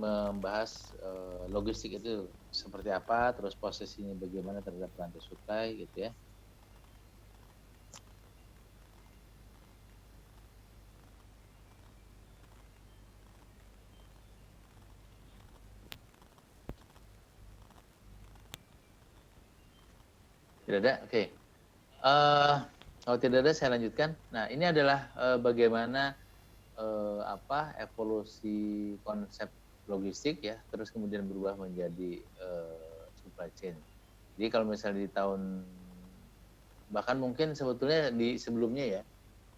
membahas logistik itu seperti apa, terus posisinya bagaimana terhadap rantai supply gitu ya. Tidak ada? Oke. Kalau tidak ada saya lanjutkan. Nah, ini adalah bagaimana evolusi konsep logistik ya, terus kemudian berubah menjadi supply chain. Jadi kalau misalnya di tahun, bahkan mungkin sebetulnya di sebelumnya ya,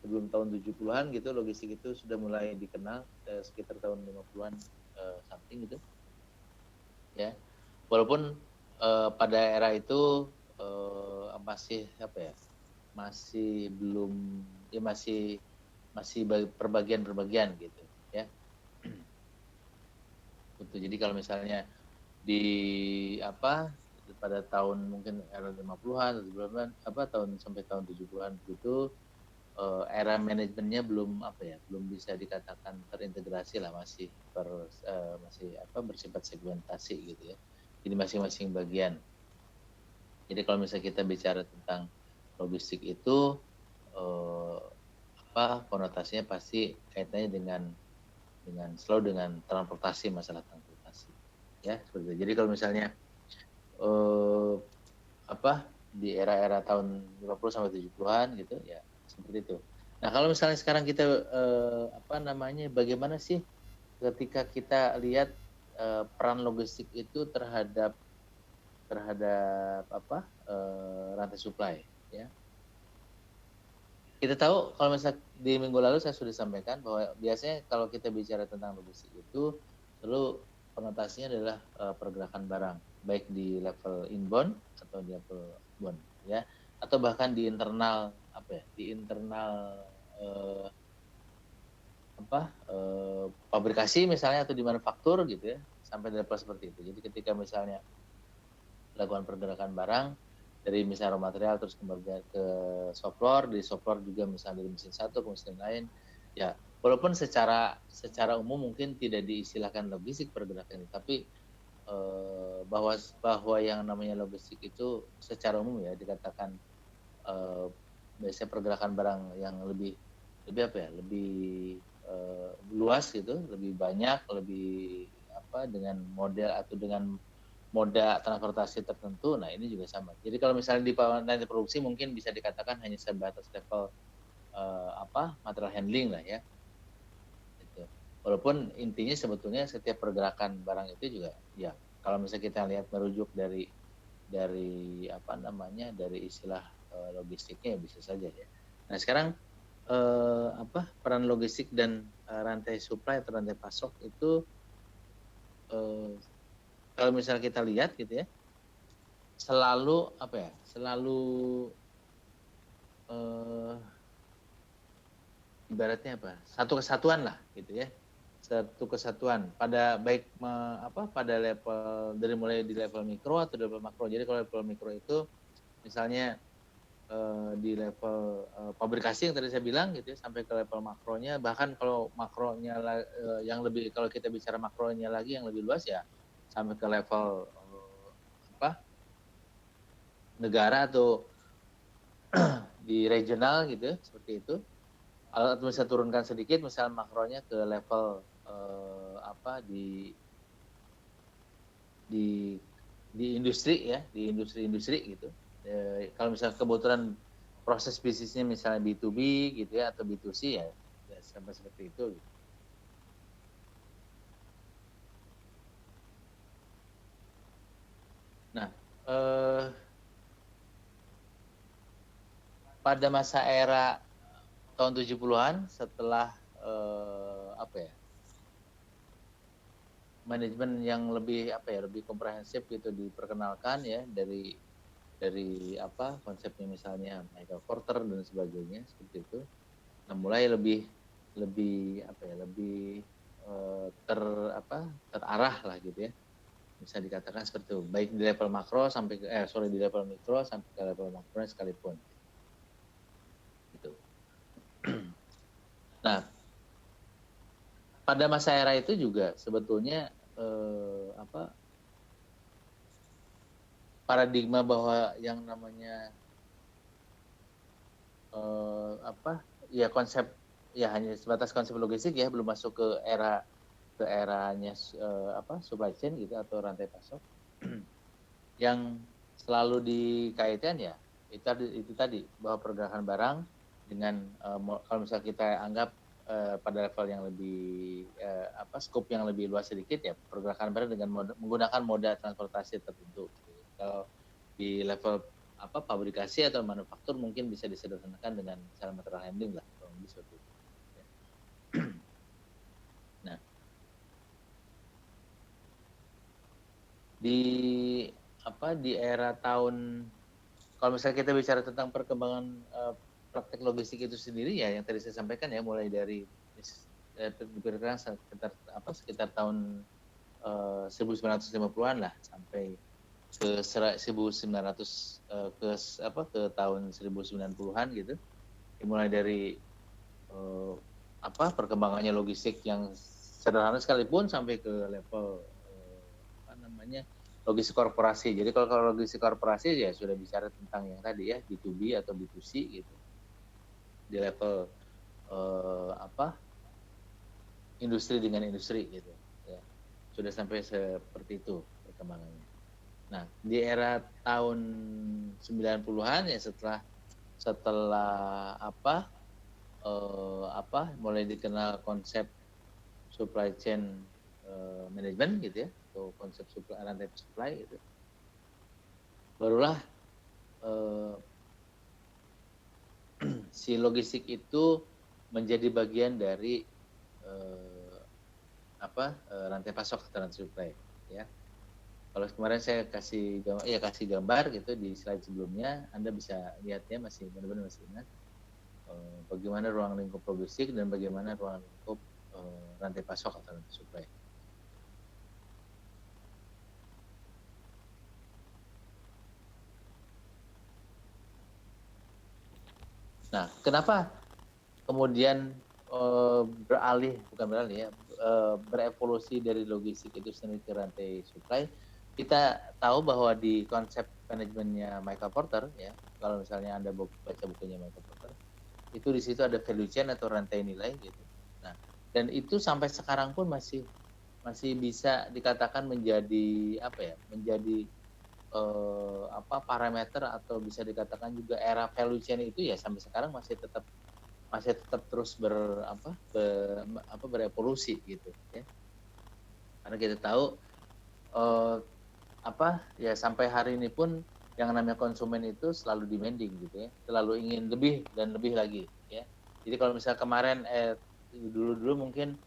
sebelum tahun 70-an gitu, logistik itu sudah mulai dikenal sekitar tahun 50-an something gitu. Ya. Walaupun pada era itu masih apa ya? Masih belum ya masih perbagian gitu ya. Betul. Jadi kalau misalnya di pada tahun mungkin era 50-an atau 70-an tahun sampai tahun 70-an gitu era manajemennya belum belum bisa dikatakan terintegrasi lah, masih bersifat segmentasi gitu ya. Jadi masing-masing bagian. Jadi kalau misalnya kita bicara tentang logistik itu konotasinya pasti kaitannya selalu dengan transportasi, masalah transportasi ya, seperti itu. Jadi kalau misalnya di era-era tahun 50 sampai 70-an gitu ya, seperti itu. Nah, kalau misalnya sekarang kita bagaimana sih ketika kita lihat peran logistik itu terhadap rantai supply ya. Kita tahu kalau misalnya di minggu lalu saya sudah sampaikan bahwa biasanya kalau kita bicara tentang logistik itu selalu konotasinya adalah pergerakan barang, baik di level inbound atau di level outbound ya, atau bahkan di internal pabrikasi misalnya, atau di manufaktur gitu ya, sampai di level seperti itu. Jadi ketika misalnya lakukan pergerakan barang dari misalnya raw material terus kembali ke shop floor, di shop floor juga misalnya dari mesin satu ke mesin lain ya, walaupun secara umum mungkin tidak diistilahkan logistik pergerakan ini, tapi bahwa yang namanya logistik itu secara umum ya dikatakan biasanya pergerakan barang yang lebih luas gitu, lebih banyak, lebih dengan model atau dengan moda transportasi tertentu. Nah, ini juga sama. Jadi kalau misalnya di nanti produksi mungkin bisa dikatakan hanya sebatas level material handling lah ya. Gitu. Walaupun intinya sebetulnya setiap pergerakan barang itu juga ya, kalau misalnya kita lihat merujuk dari dari istilah logistiknya ya bisa saja ya. Nah, sekarang peran logistik dan rantai supply atau rantai pasok itu kalau misalnya kita lihat gitu ya, selalu ibaratnya satu kesatuan lah gitu ya, satu kesatuan pada baik pada level dari mulai di level mikro atau level makro. Jadi kalau level mikro itu misalnya di level pabrikasi yang tadi saya bilang gitu ya, sampai ke level makronya, bahkan kalau makronya yang lebih, kalau kita bicara makronya lagi yang lebih luas ya sampai ke level negara atau di regional gitu ya, seperti itu. Kalau bisa turunkan sedikit misal makronya ke level di industri ya, di industri gitu. Kalau misalnya kebetulan proses bisnisnya misalnya B2B gitu ya, atau B2C ya sampai seperti itu gitu. Nah, pada masa era tahun 70-an setelah manajemen yang lebih lebih komprehensif gitu diperkenalkan ya, dari konsepnya misalnya Michael Porter dan sebagainya seperti itu. Nah, mulai lebih terarah lah gitu ya, bisa dikatakan seperti itu, baik di level makro sampai di level mikro sampai ke level makro sekalipun gitu. Nah, pada masa era itu juga sebetulnya apa paradigma bahwa yang namanya apa ya konsep ya hanya sebatas konsep logistik ya, belum masuk ke eranya apa supply chain gitu atau rantai pasok yang selalu dikaitkan ya itu tadi bahwa pergerakan barang dengan kalau misalnya kita anggap pada level yang lebih apa scope yang lebih luas sedikit ya pergerakan barang dengan menggunakan moda transportasi tertentu. Kalau di level apa pabrikasi atau manufaktur mungkin bisa disederhanakan dengan cara material handling lah kalau bisa itu. Nah, di apa di era tahun kalau misalnya kita bicara tentang perkembangan praktek logistik itu sendiri ya yang tadi saya sampaikan ya mulai dari diperkirakan sekitar tahun 1950-an lah sampai ke 1900 ke tahun 1990-an gitu. Mulai dari apa perkembangannya logistik yang sederhana sekalipun sampai ke level apa namanya logistik korporasi. Jadi kalau logistik korporasi ya sudah bicara tentang yang tadi ya B2B atau B2C gitu. Di level apa industri dengan industri gitu ya. Sudah sampai seperti itu perkembangannya. Nah, di era tahun 90-an ya setelah apa mulai dikenal konsep supply chain management gitu ya atau konsep rantai supply gitu barulah si logistik itu menjadi bagian dari rantai pasok atau rantai supply ya. Kalau kemarin saya kasih gambar gitu di slide sebelumnya, Anda bisa lihatnya masih benar-benar masih ingat bagaimana ruang lingkup logistik dan bagaimana ruang lingkup rantai pasok atau rantai supply. Nah, kenapa kemudian berevolusi dari logistik itu sendiri ke rantai supply? Kita tahu bahwa di konsep manajemennya Michael Porter ya, kalau misalnya Anda baca bukunya Michael Porter, itu di situ ada value chain atau rantai nilai gitu. Nah, dan itu sampai sekarang pun masih bisa dikatakan menjadi parameter atau bisa dikatakan juga era value chain itu ya sampai sekarang masih tetap terus berevolusi gitu ya. Karena kita tahu sampai hari ini pun yang namanya konsumen itu selalu demanding gitu ya, selalu ingin lebih dan lebih lagi ya. Jadi kalau misalnya kemarin dulu mungkin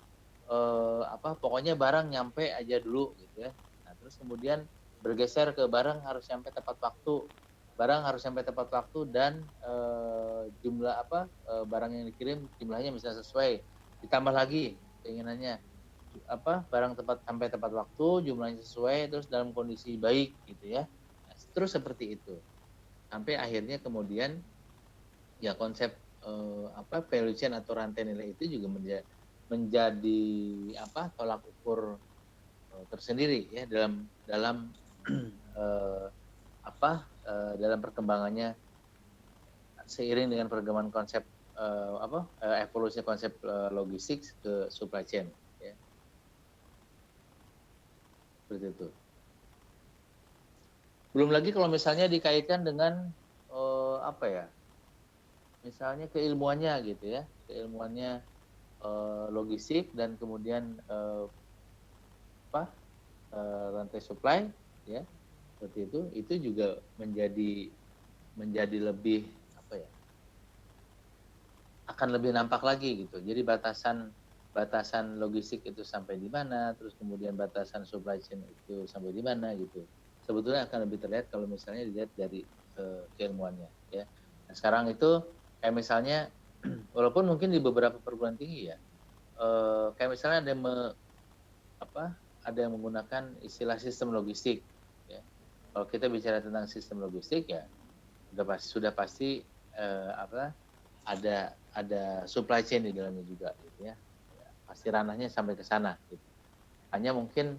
pokoknya barang nyampe aja dulu gitu ya. Nah, terus kemudian bergeser ke barang harus sampai tepat waktu. Barang harus sampai tepat waktu dan jumlah barang yang dikirim jumlahnya misalnya sesuai. Ditambah lagi keinginannya barang sampai tepat waktu, jumlahnya sesuai, terus dalam kondisi baik gitu ya. Nah, terus seperti itu. Sampai akhirnya kemudian ya konsep value chain atau rantai nilai itu juga menjadi tolak ukur tersendiri ya dalam dalam perkembangannya seiring dengan perkembangan konsep evolusi konsep logistik ke supply chain ya. Seperti itu. Belum lagi kalau misalnya dikaitkan dengan misalnya keilmuannya gitu ya, keilmuannya logistik dan kemudian rantai supply ya seperti itu juga menjadi lebih akan lebih nampak lagi gitu. Jadi batasan logistik itu sampai di mana, terus kemudian batasan supply chain itu sampai di mana gitu. Sebetulnya akan lebih terlihat kalau misalnya dilihat dari keilmuannya ya. Nah, sekarang itu kayak misalnya walaupun mungkin di beberapa perguruan tinggi ya kayak misalnya ada yang menggunakan istilah sistem logistik ya. Kalau kita bicara tentang sistem logistik ya sudah pasti ada supply chain di dalamnya juga gitu ya. Pasti ranahnya sampai ke sana gitu. Hanya mungkin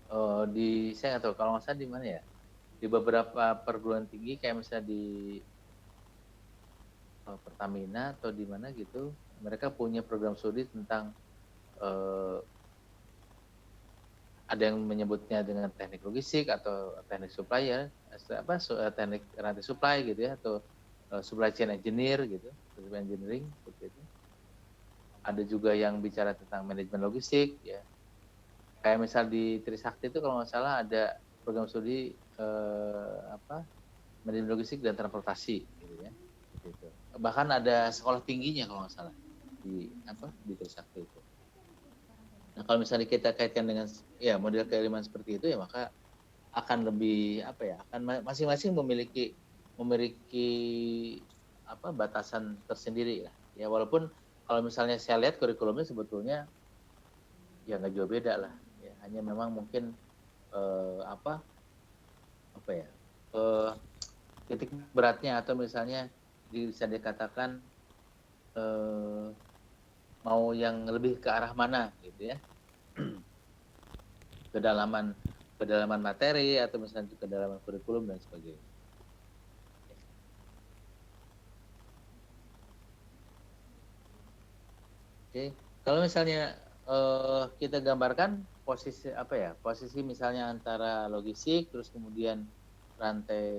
Saya nggak tahu kalau nggak salah di mana ya, di beberapa perguruan tinggi kayak misalnya di Pertamina atau di mana gitu, mereka punya program studi tentang eh, ada yang menyebutnya dengan teknik logistik atau teknik supplier, teknik rantai supply gitu ya, atau supply chain engineer gitu, supply engineering seperti itu. Ada juga yang bicara tentang manajemen logistik ya. Kayak misal di Trisakti itu kalau nggak salah ada program studi manajemen logistik dan transportasi gitu ya. Gitu. Bahkan ada sekolah tingginya kalau nggak salah di Trisakti itu. Nah kalau misalnya kita kaitkan dengan ya model keilmuan seperti itu ya maka akan lebih akan masing-masing memiliki batasan tersendiri lah ya, walaupun kalau misalnya saya lihat kurikulumnya sebetulnya ya nggak jauh beda lah ya, hanya memang mungkin eh, apa apa ya eh, titik beratnya atau misalnya bisa dikatakan eh, mau yang lebih ke arah mana gitu ya, kedalaman kedalaman materi atau misalnya kedalaman kurikulum dan sebagainya. Oke, kalau misalnya kita gambarkan posisi misalnya antara logistik, terus kemudian rantai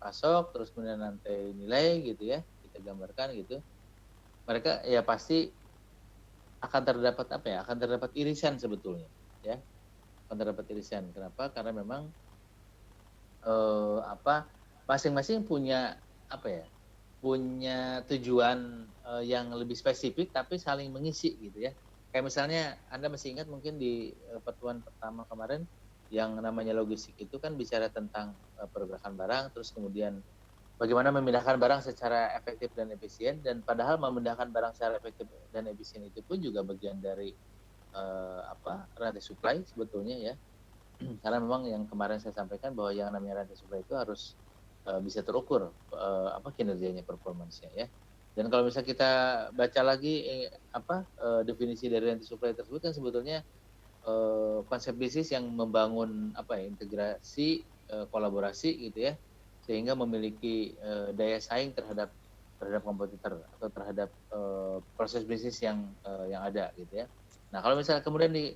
pasok, terus kemudian rantai nilai gitu ya, kita gambarkan gitu. Mereka ya pasti akan terdapat akan terdapat irisan sebetulnya, ya, akan terdapat irisan. Kenapa? Karena memang eh, apa masing-masing punya apa ya punya tujuan yang lebih spesifik tapi saling mengisi gitu ya. Kayak misalnya Anda masih ingat mungkin di pertemuan pertama kemarin yang namanya logistik itu kan bicara tentang pergerakan barang, terus kemudian bagaimana memindahkan barang secara efektif dan efisien, dan padahal memindahkan barang secara efektif dan efisien itu pun juga bagian dari rantai supply sebetulnya ya. Karena memang yang kemarin saya sampaikan bahwa yang namanya rantai supply itu harus bisa terukur kinerjanya, performance-nya ya. Dan kalau misalnya kita baca lagi definisi dari rantai supply tersebut kan sebetulnya konsep bisnis yang membangun integrasi, kolaborasi gitu ya, sehingga memiliki daya saing terhadap kompetitor atau terhadap proses bisnis yang ada gitu ya. Nah kalau misalnya kemudian di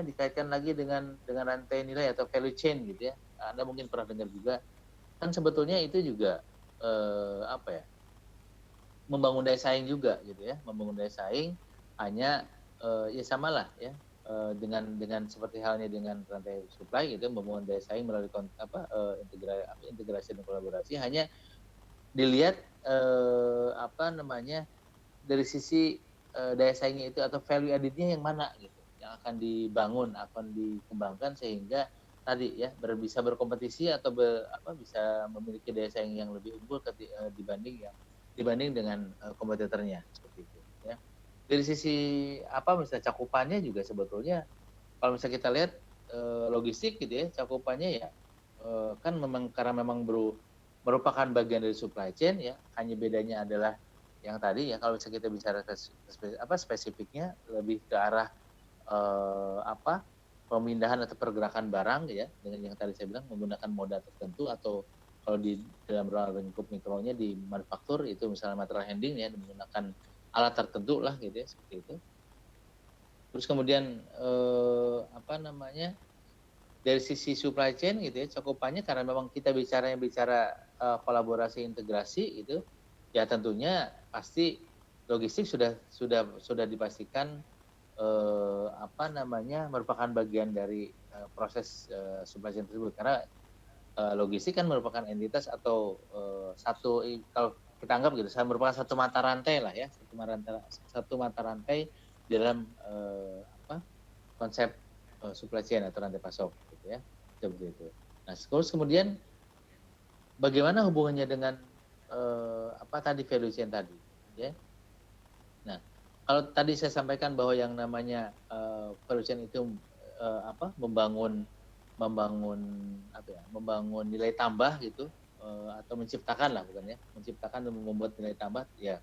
dikaitkan lagi dengan rantai nilai atau value chain gitu ya, Anda mungkin pernah dengar juga, kan sebetulnya itu juga eh, apa ya membangun daya saing juga gitu ya, membangun daya saing, hanya ya samalah ya dengan seperti halnya dengan rantai supply gitu, membangun daya saing melalui integrasi dan kolaborasi, hanya dilihat dari sisi daya saingnya itu atau value added-nya yang mana gitu, yang akan dibangun, akan dikembangkan sehingga tadi ya bisa berkompetisi atau bisa memiliki daya saing yang lebih unggul dibanding dengan kompetitornya seperti itu ya. Dari sisi misalnya cakupannya juga sebetulnya kalau misalnya kita lihat logistik gitu ya, cakupannya ya kan memang karena memang merupakan bagian dari supply chain ya, hanya bedanya adalah yang tadi ya, kalau misalnya kita bicara ke spesifiknya lebih ke arah pemindahan atau pergerakan barang ya, dengan yang tadi saya bilang menggunakan moda tertentu, atau kalau di dalam lingkup mikronya di manufaktur itu misalnya material handling ya, menggunakan alat tertentu lah gitu ya, seperti itu. Terus kemudian dari sisi supply chain gitu ya, cakupannya karena memang kita bicara kolaborasi integrasi itu ya, tentunya pasti logistik sudah dipastikan merupakan bagian dari proses supply chain tersebut, karena logistik kan merupakan entitas atau kalau kita anggap gitu, merupakan satu mata rantai lah ya, satu mata rantai di dalam konsep supply chain atau rantai pasok gitu ya, seperti itu. Nah terus kemudian bagaimana hubungannya dengan tadi value chain tadi ya. Nah kalau tadi saya sampaikan bahwa yang namanya value chain itu membangun membangun nilai tambah gitu, atau menciptakan lah, bukan ya, menciptakan dan membuat nilai tambah ya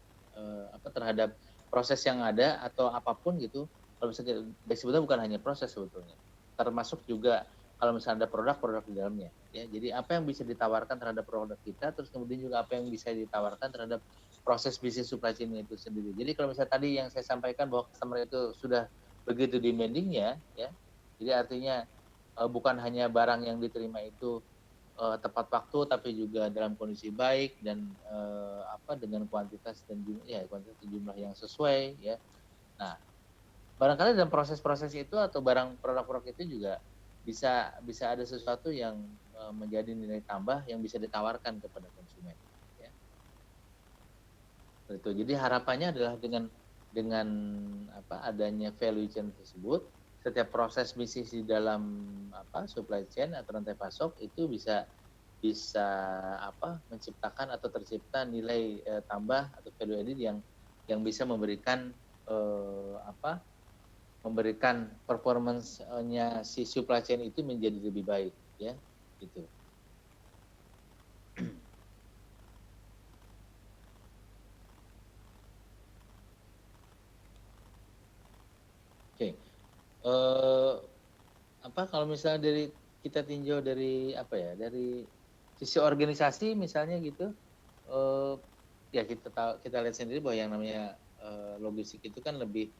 terhadap proses yang ada atau apapun gitu. kalau misalnya sebetulnya bukan hanya proses sebetulnya, termasuk juga kalau misalnya ada produk-produk di dalamnya. Ya, jadi apa yang bisa ditawarkan terhadap produk kita, terus kemudian juga apa yang bisa ditawarkan terhadap proses bisnis supply chain itu sendiri. Jadi kalau misalnya tadi yang saya sampaikan bahwa customer itu sudah begitu demanding-nya, ya, jadi artinya bukan hanya barang yang diterima itu tepat waktu, tapi juga dalam kondisi baik dan dengan kuantitas dan kuantitas dan jumlah yang sesuai, ya. Nah, barangkali dalam proses-proses itu atau barang produk-produk itu juga bisa bisa ada sesuatu yang menjadi nilai tambah yang bisa ditawarkan kepada konsumen, ya. Itu. Jadi harapannya adalah dengan adanya value chain tersebut, setiap proses bisnis di dalam supply chain atau rantai pasok itu bisa bisa menciptakan atau tercipta nilai tambah atau value added yang bisa memberikan memberikan performance-nya si supply chain itu menjadi lebih baik, ya, gitu. Oke. Kalau misalnya kita tinjau dari dari sisi organisasi misalnya gitu, ya kita lihat sendiri bahwa yang namanya logistik itu kan lebih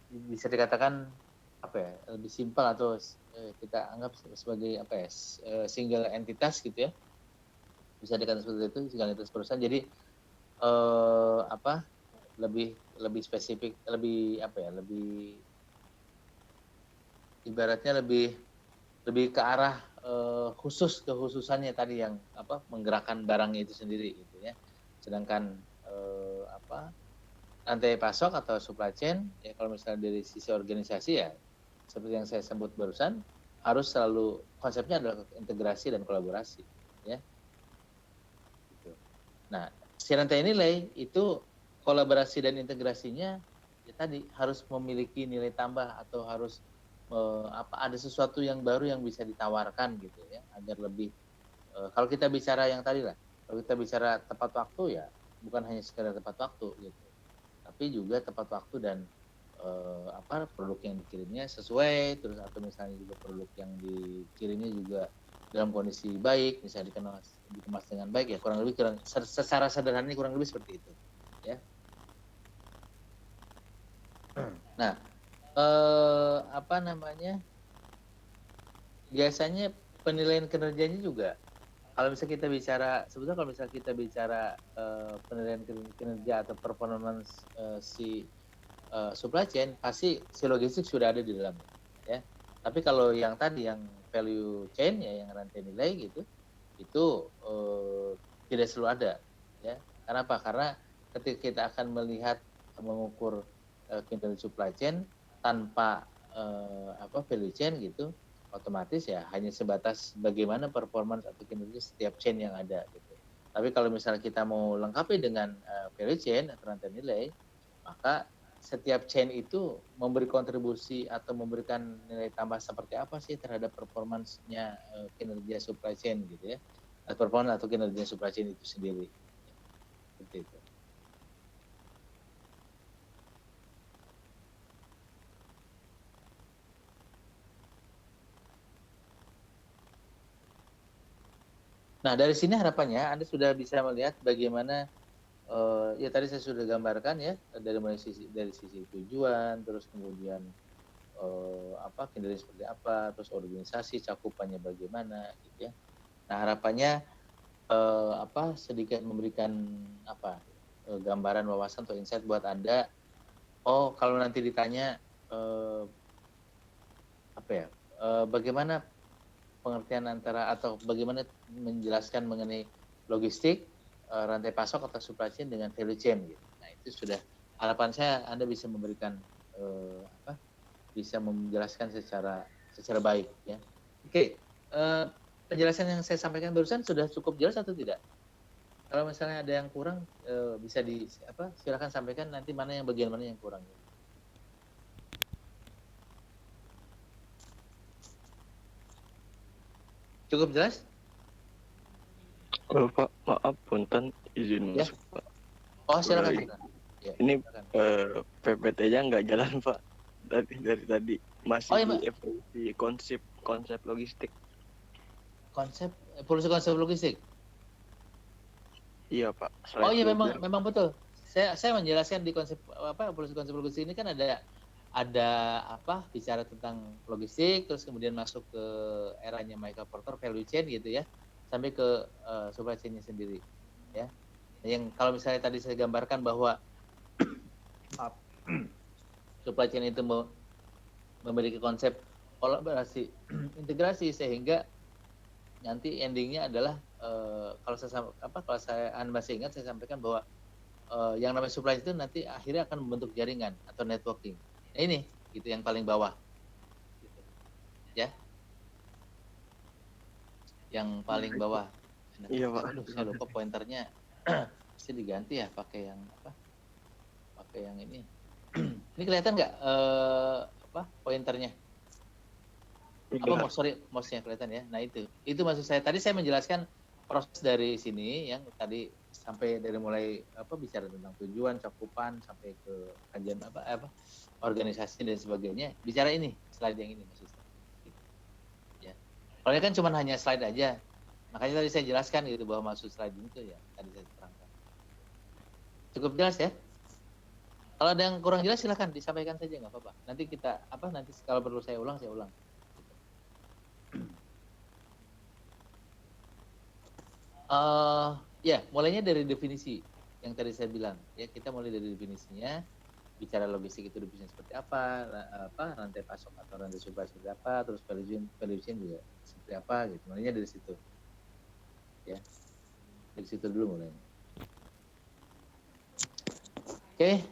bisa dikatakan lebih simpel atau kita anggap sebagai single entitas gitu ya, bisa dikatakan seperti itu, single entitas perusahaan. Jadi lebih spesifik, lebih lebih ibaratnya lebih ke arah khususannya tadi yang menggerakkan barangnya itu sendiri gitu ya. Sedangkan rantai pasok atau supply chain ya kalau misalnya dari sisi organisasi ya seperti yang saya sebut barusan harus selalu konsepnya adalah integrasi dan kolaborasi, ya. Gitu. Nah, si rantai nilai itu kolaborasi dan integrasinya ya tadi harus memiliki nilai tambah atau harus ada sesuatu yang baru yang bisa ditawarkan gitu ya agar lebih kalau kita bicara yang tadi lah, kalau kita bicara tepat waktu ya bukan hanya sekedar tepat waktu gitu, tapi juga tepat waktu dan produk yang dikirimnya sesuai, terus atau misalnya juga produk yang dikirimnya juga dalam kondisi baik, misalnya dikemas dengan baik ya kurang lebih secara sederhana kurang lebih seperti itu, ya. Nah, biasanya penilaian kinerjanya juga kalau misalnya kita bicara sebetulnya kalau misalnya kita bicara penilaian kinerja atau performance si supply chain pasti si logistik sudah ada di dalamnya, ya. Tapi kalau yang tadi yang value chain ya yang rantai nilai gitu itu tidak selalu ada, ya. Kenapa? Karena ketika kita akan melihat mengukur kinerja supply chain tanpa value chain gitu otomatis ya hanya sebatas bagaimana performance atau kinerja setiap chain yang ada gitu. Tapi kalau misalnya kita mau lengkapi dengan value chain atau rantai nilai, maka setiap chain itu memberi kontribusi atau memberikan nilai tambah seperti apa sih terhadap performance-nya kinerja supply chain gitu ya. Performance atau kinerja supply chain itu sendiri. Seperti itu. Nah, dari sini harapannya Anda sudah bisa melihat bagaimana ya tadi saya sudah gambarkan ya dari sisi tujuan, terus kemudian kinerja seperti apa, terus organisasi cakupannya bagaimana, gitu ya. Nah, harapannya sedikit memberikan gambaran wawasan atau insight buat Anda. Oh, kalau nanti ditanya bagaimana pengertian antara atau bagaimana menjelaskan mengenai logistik, rantai pasok atau supply chain dengan value chain gitu. Nah, itu sudah harapan saya Anda bisa memberikan bisa menjelaskan secara baik ya. Oke, penjelasan yang saya sampaikan barusan sudah cukup jelas atau tidak? Kalau misalnya ada yang kurang bisa silakan sampaikan nanti bagian mana yang kurang. Cukup jelas? Pak, maaf, punten izin ya? Masuk, Pak. Oh, silakan. Ya, ini PPT-nya nggak jalan, Pak. dari tadi masih Oh iya, di Pak. evolusi konsep logistik. Evolusi konsep logistik. Iya Pak, Oh slide iya, 12. memang betul. Saya menjelaskan di evolusi konsep logistik ini kan ada apa bicara tentang logistik, terus kemudian masuk ke eranya Michael Porter value chain gitu ya, sampai ke supply chain-nya sendiri ya. Yang kalau misalnya tadi saya gambarkan bahwa supply chain itu memiliki konsep kolaborasi integrasi sehingga nanti endingnya adalah kalau saya masih ingat saya sampaikan bahwa yang namanya supply itu nanti akhirnya akan membentuk jaringan atau networking. Nah, ini gitu yang paling bawah gitu. Ya, yang paling bawah. Iya Pak. Aduh, saya lupa pointernya. Pasti diganti ya pakai yang apa? Pakai yang ini. Ini kelihatan nggak pointernya? Mouse-nya kelihatan ya. Nah, itu maksud saya. Tadi saya menjelaskan proses dari sini yang tadi sampai dari mulai bicara tentang tujuan, cakupan sampai ke kajian organisasi dan sebagainya. Bicara ini, slide yang ini maksud saya. Gitu. Ya. Kalau ini kan cuma hanya slide aja. Makanya tadi saya jelaskan gitu bahwa maksud slide itu ya tadi saya terangkan. Cukup jelas ya? Kalau ada yang kurang jelas silahkan disampaikan saja, nggak apa-apa. Nanti nanti kalau perlu saya ulang, saya ulang. Ya, mulainya dari definisi yang tadi saya bilang. Ya, kita mulai dari definisinya. Bicara logistik itu definisinya seperti apa, rantai pasok atau rantai supply seperti apa, terus value chain juga seperti apa gitu. Mulainya dari situ. Ya. Dari situ dulu mulainya. Oke.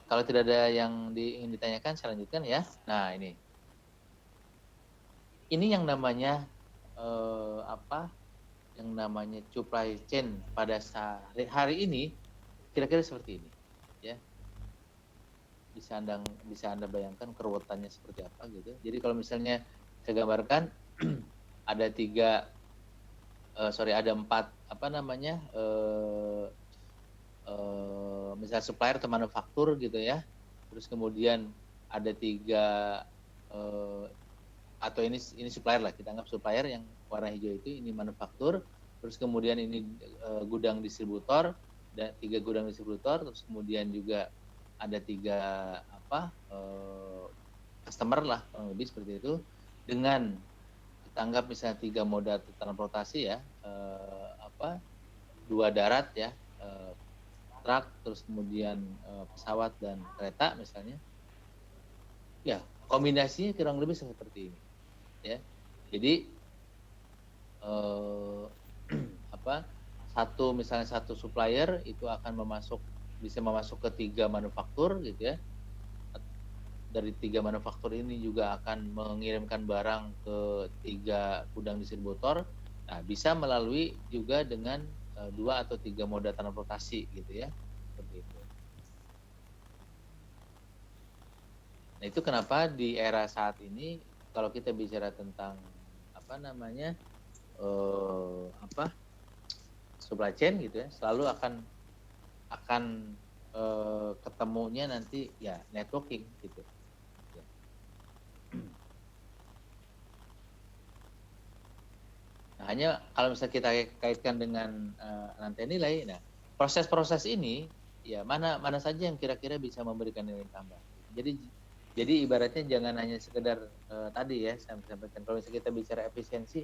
Kalau tidak ada yang ingin ditanyakan, saya lanjutkan ya. Nah, ini yang namanya yang namanya supply chain pada hari ini kira-kira seperti ini, ya. Bisa Anda bayangkan keruwetannya seperti apa gitu. Jadi kalau misalnya saya gambarkan ada empat misalnya supplier atau manufaktur gitu ya. Terus kemudian ada 3 atau ini supplier lah, kita anggap supplier yang warna hijau itu ini manufaktur, terus kemudian ini gudang distributor dan 3 gudang distributor, terus kemudian juga ada 3 customer lah kurang lebih seperti itu, dengan kita anggap misalnya 3 moda transportasi ya, 2 darat ya, truk, terus kemudian pesawat dan kereta misalnya, ya kombinasinya kurang lebih seperti ini. Ya, jadi misalnya satu supplier itu akan bisa memasuk ke 3 manufaktur gitu ya. Dari 3 manufaktur ini juga akan mengirimkan barang ke 3 gudang distributor. Nah, bisa melalui juga dengan 2 atau 3 moda transportasi gitu ya. Seperti itu. Nah, itu kenapa di era saat ini kalau kita bicara tentang supply chain gitu ya, selalu akan ketemunya nanti ya networking gitu. Ya. Nah, hanya kalau misalnya kita kaitkan dengan rantai nilai, nah proses-proses ini ya mana saja yang kira-kira bisa memberikan nilai tambah. Jadi ibaratnya jangan hanya sekedar tadi ya saya sampaikan, kalau misalnya kita bicara efisiensi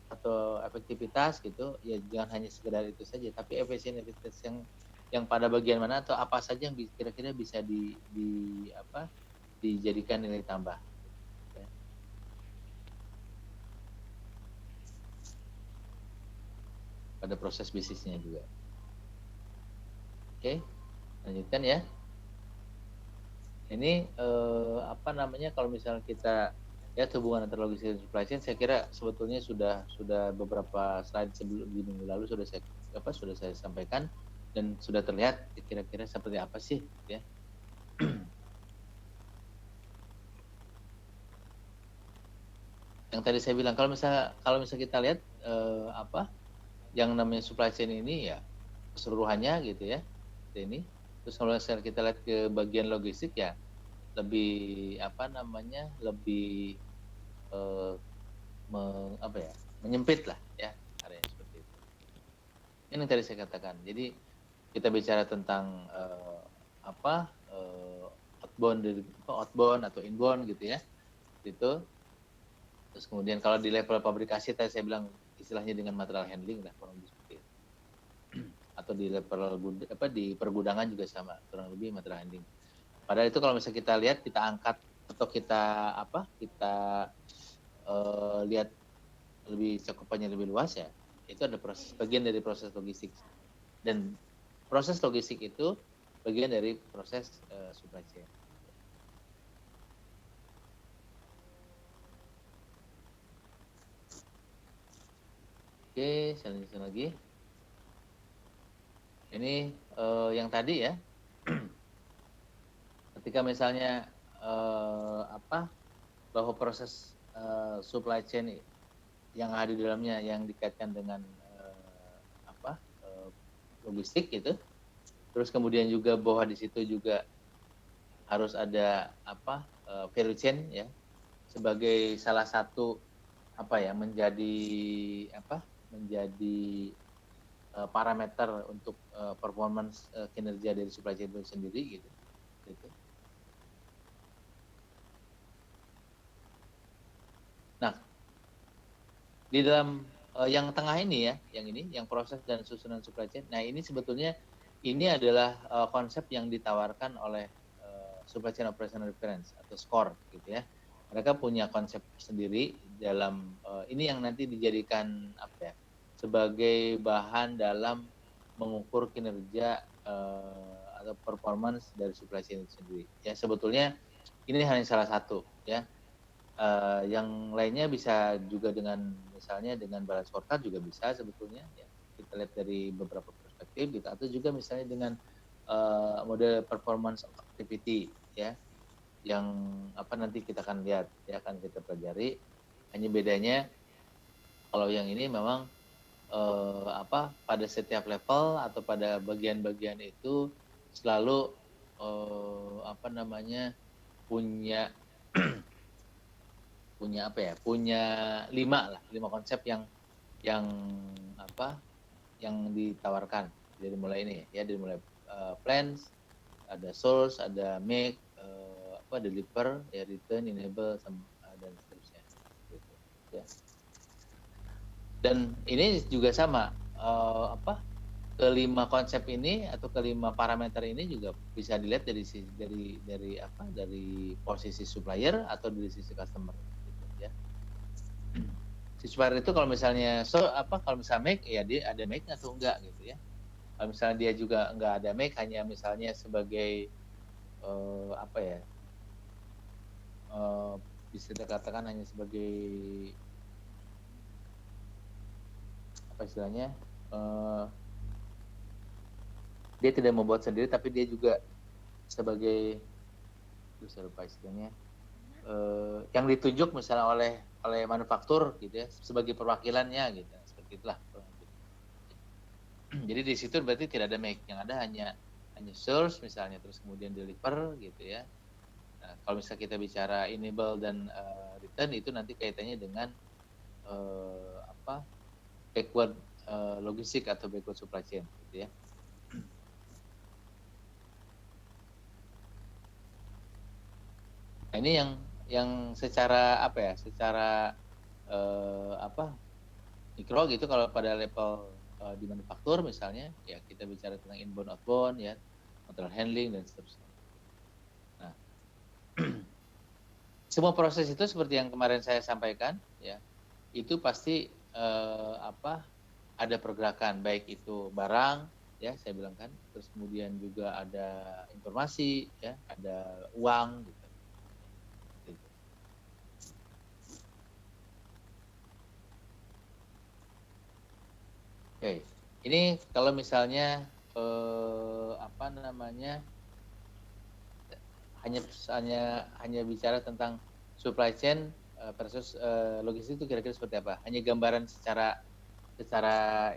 atau efektivitas gitu, ya jangan hanya sekedar itu saja, tapi efisiensi yang pada bagian mana atau apa saja yang kira-kira bisa dijadikan nilai tambah. Ya. Pada proses bisnisnya juga. Oke, lanjutkan ya. Ini kalau misalnya kita lihat hubungan antara logistik dan supply chain, saya kira sebetulnya sudah beberapa slide sebelum di minggu lalu sudah saya sampaikan dan sudah terlihat kira-kira seperti apa sih ya. Yang tadi saya bilang kalau misalnya kita lihat yang namanya supply chain ini ya keseluruhannya gitu ya. Ini Terus kalau misalnya kita lihat ke bagian logistik ya lebih lebih menyempit lah ya area seperti itu. Ini yang tadi saya katakan. Jadi kita bicara tentang outbound atau inbound gitu ya. Itu. Terus kemudian kalau di level pabrikasi tadi saya bilang istilahnya dengan material handling lah kurang lebih seperti itu. Atau di level di pergudangan juga sama, kurang lebih material handling. Padahal itu kalau misalnya kita lihat, kita angkat atau kita lihat lebih cakupannya lebih luas ya, itu ada bagian dari proses logistik. Dan proses logistik itu bagian dari proses supply chain. Oke, saya lanjutkan lagi. Ini yang tadi ya, ketika misalnya bahwa proses supply chain yang ada di dalamnya yang dikaitkan dengan logistik gitu, terus kemudian juga bahwa di situ juga harus ada value chain ya sebagai salah satu menjadi parameter untuk performance kinerja dari supply chain itu sendiri gitu. Nah, di dalam yang tengah ini ya, yang proses dan susunan supply chain. Nah, ini sebetulnya ini adalah konsep yang ditawarkan oleh Supply Chain Operational Reference atau SCORE gitu ya. Mereka punya konsep sendiri dalam ini yang nanti dijadikan sebagai bahan dalam mengukur kinerja atau performance dari supply chain itu sendiri. Ya, sebetulnya ini hanya salah satu ya. Yang lainnya bisa juga dengan misalnya dengan balance scorecard juga bisa sebetulnya ya. Kita lihat dari beberapa perspektif gitu, atau juga misalnya dengan model performance of activity ya, yang nanti kita akan lihat ya, akan kita pelajari. Hanya bedanya kalau yang ini memang pada setiap level atau pada bagian-bagian itu selalu punya lima konsep yang ditawarkan dari mulai ini ya, dari mulai plans, ada source, ada make, deliver, ya, return, enable, dan seterusnya gitu ya. Dan ini juga sama kelima konsep ini atau kelima parameter ini juga bisa dilihat dari posisi supplier atau dari sisi customer gitu ya. Si supplier itu kalau misalnya kalau misalnya make ya dia ada make atau enggak gitu ya. Kalau misalnya dia juga enggak ada make, hanya misalnya sebagai bisa dikatakan hanya sebagai istilahnya dia tidak membuat sendiri tapi dia juga sebagai istilahnya yang ditunjuk misalnya oleh manufaktur gitu ya sebagai perwakilannya gitu, seperti itulah. Jadi di situ berarti tidak ada make, yang ada hanya source misalnya, terus kemudian deliver gitu ya. Nah, kalau misalnya kita bicara enable dan return, itu nanti kaitannya dengan backward logistik atau backward supply chain gitu ya. Nah, ini yang secara mikro gitu. Kalau pada level di manufaktur misalnya ya kita bicara tentang inbound outbound ya, material handling dan seterusnya. Nah, semua proses itu seperti yang kemarin saya sampaikan ya, itu pasti ada pergerakan, baik itu barang ya saya bilang kan, terus kemudian juga ada informasi ya, ada uang gitu. Oke, ini kalau misalnya hanya bicara tentang supply chain versus logistik itu kira-kira seperti apa? Hanya gambaran secara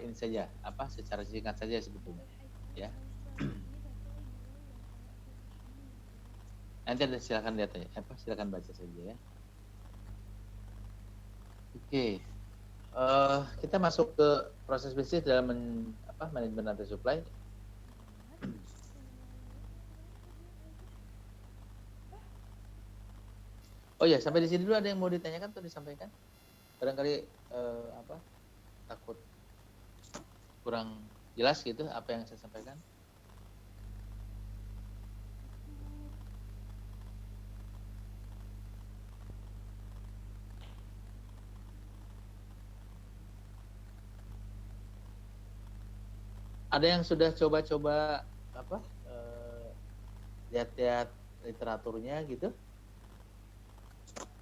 ini saja, secara singkat saja sebetulnya, ya. Nanti ada silakan lihat aja, silakan baca saja ya. Oke, kita masuk ke proses bisnis dalam manajemen rantai supply. Oh ya, sampai di sini dulu ada yang mau ditanyakan atau disampaikan? Barangkali takut kurang jelas gitu apa yang saya sampaikan. Ada yang sudah coba-coba lihat-lihat literaturnya gitu?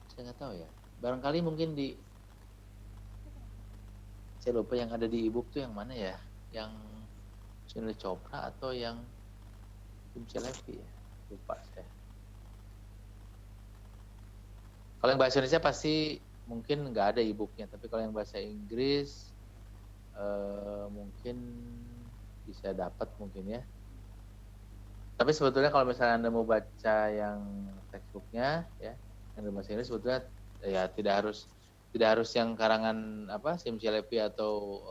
Saya nggak tahu ya. Barangkali mungkin saya lupa yang ada di ebook tuh yang mana ya? Yang Sunil Chopra atau yang Tim Celebi ya? Lupa saya. Kalau yang bahasa Indonesia pasti mungkin nggak ada ebooknya, tapi kalau yang bahasa Inggris mungkin bisa dapat mungkin ya. Tapi sebetulnya kalau misalnya Anda mau baca yang textbooknya ya, yang bahasa Inggris sebetulnya ya tidak harus yang karangan Sim Celebi atau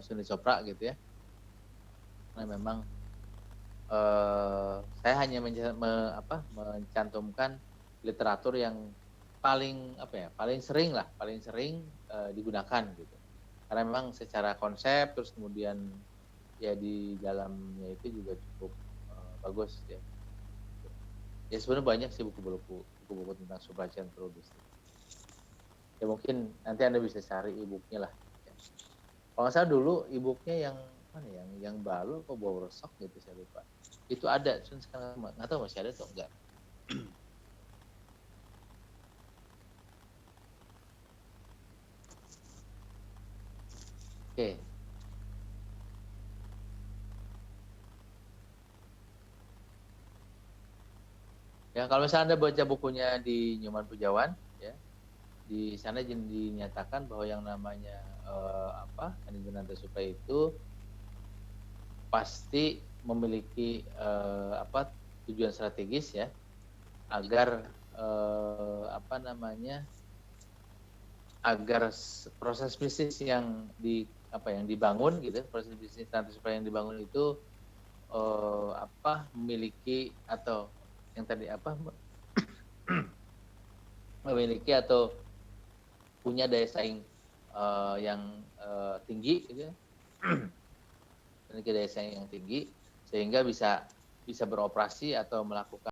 Sunil Chopra gitu ya. Karena memang saya hanya mencantumkan literatur yang paling sering digunakan gitu. Karena memang secara konsep terus kemudian ya di dalamnya itu juga cukup bagus ya. Ya sebenarnya banyak sih buku-buku tentang supply chain logistik. Ya mungkin nanti Anda bisa cari e-booknya lah. Ya. Kalau nggak salah dulu e-booknya yang mana yang baru atau Bowershock gitu saya lupa. Itu ada, cuma sekarang nggak tahu masih ada atau enggak. Oke. Ya kalau misalnya Anda baca bukunya di Nyoman Pujawan, ya di sana dinyatakan bahwa yang namanya manajemen rantai supply itu pasti memiliki tujuan strategis ya agar agar proses bisnis yang dibangun gitu, proses bisnis rantai supply yang dibangun itu memiliki atau yang tadi memiliki atau punya daya saing yang tinggi gitu ya. Memiliki daya saing yang tinggi sehingga bisa beroperasi atau melakukan